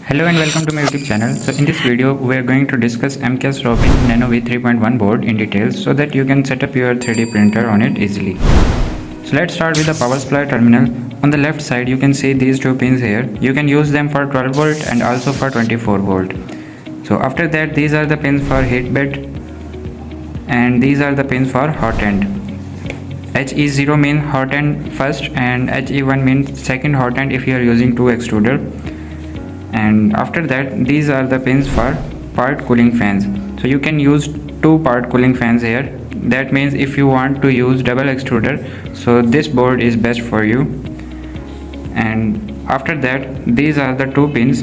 Hello and welcome to my YouTube channel. So in this video we are going to discuss MKS Robin Nano V3.1 board in detail so that you can set up your 3D printer on it easily. So let's start with the power supply terminal. On the left side you can see these two pins here. You can use them for 12 volt and also for 24 volt. So after that these are the pins for heat bed and these are the pins for hot end. HE0 means hot end first and HE1 means second hot end if you are using two extruder. And after that these are the pins for part cooling fans. So you can use two part cooling fans here. That means if you want to use double extruder, so this board is best for you. And after that these are the two pins.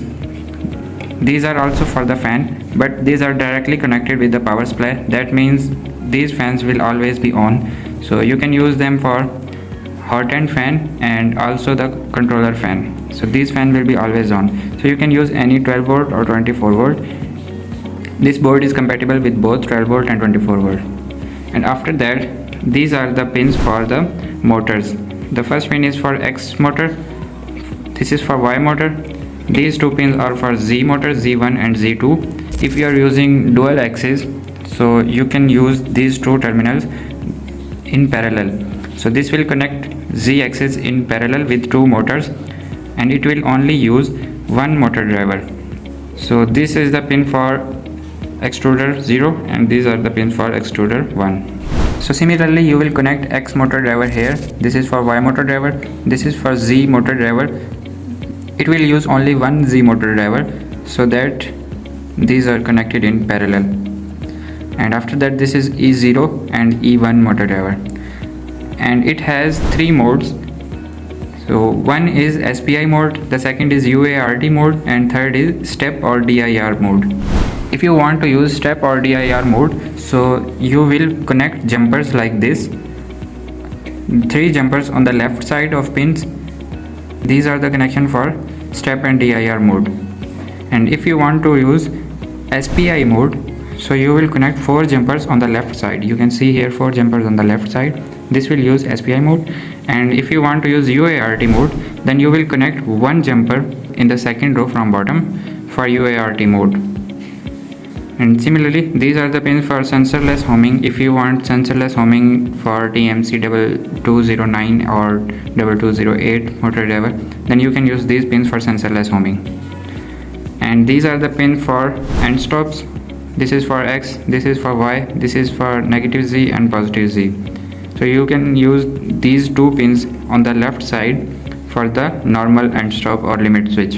These are also for the fan, but these are directly connected with the power supply. That means these fans will always be on, so you can use them for hot end fan and also the controller fan. So these fan will be always on, so you can use any 12 volt or 24 volt. This board is compatible with both 12 volt and 24 volt. And after that these are the pins for the motors. The first pin is for X motor, this is for Y motor. These two pins are for Z motor, Z1 and Z2. If you are using dual axis, so you can use these two terminals in parallel. So this will connect Z axis in parallel with two motors and it will only use one motor driver. So this is the pin for extruder 0 and these are the pins for extruder 1. So similarly you will connect X motor driver here. This is for Y motor driver. This is for Z motor driver. It will use only one Z motor driver, so that these are connected in parallel. And after that this is E0 and E1 motor driver. And it has three modes. So one is SPI mode, the second is UART mode, and third is step or DIR mode. If you want to use step or DIR mode, so you will connect jumpers like this. Three jumpers on the left side of pins. These are the connection for step and DIR mode. And if you want to use SPI mode, so you will connect four jumpers on the left side. You can see here four jumpers on the left side. This will use SPI mode. And if you want to use UART mode, then you will connect one jumper in the second row from bottom for UART mode. And similarly these are the pins for sensorless homing. If you want sensorless homing for TMC 2209 or 2208 motor driver, then you can use these pins for sensorless homing. And these are the pins for endstops. This is for X, this is for Y, this is for negative Z and positive Z. So you can use these two pins on the left side for the normal endstop or limit switch.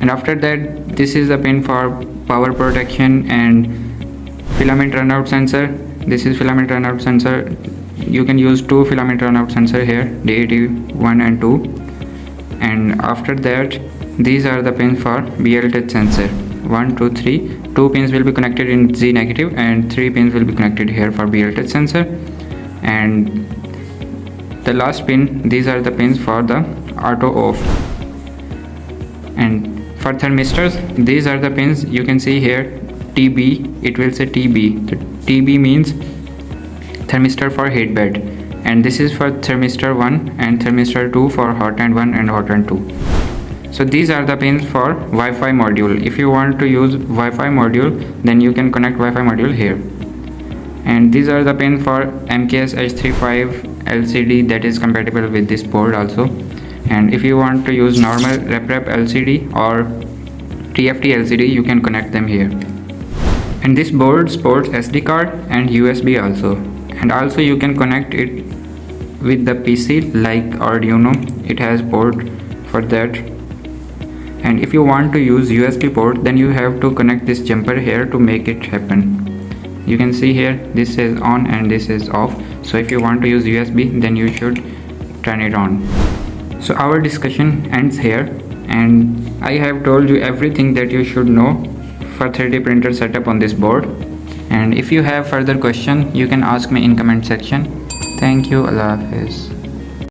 And after that this is the pin for power protection and filament runout sensor. This is filament runout sensor. You can use two filament runout sensor here, DAT1 and 2. And after that these are the pins for BLTouch sensor. 1, 2, 3. Two pins will be connected in Z negative and three pins will be connected here for BLTouch sensor. And the last pin, these are the pins for the auto off. And for thermistors, these are the pins. You can see here TB, it will say TB. So TB means thermistor for heat bed, and this is for thermistor 1 and thermistor 2 for hot end 1 and hot end 2. So these are the pins for Wi-Fi module. If you want to use Wi-Fi module, then you can connect Wi-Fi module here. And these are the pins for MKS H35 LCD that is compatible with this board also. And if you want to use normal rep LCD or TFT LCD, you can connect them here. And this board supports SD card and USB also. And also you can connect it with the PC like Arduino. It has port for that. And if you want to use USB port, then you have to connect this jumper here to make it happen. You can see here this is on and this is off. So if you want to use USB, then you should turn it on. So our discussion ends here, and I have told you everything that you should know for 3D printer setup on this board. And if you have further question, you can ask me in comment section. Thank you. Allah Hafiz.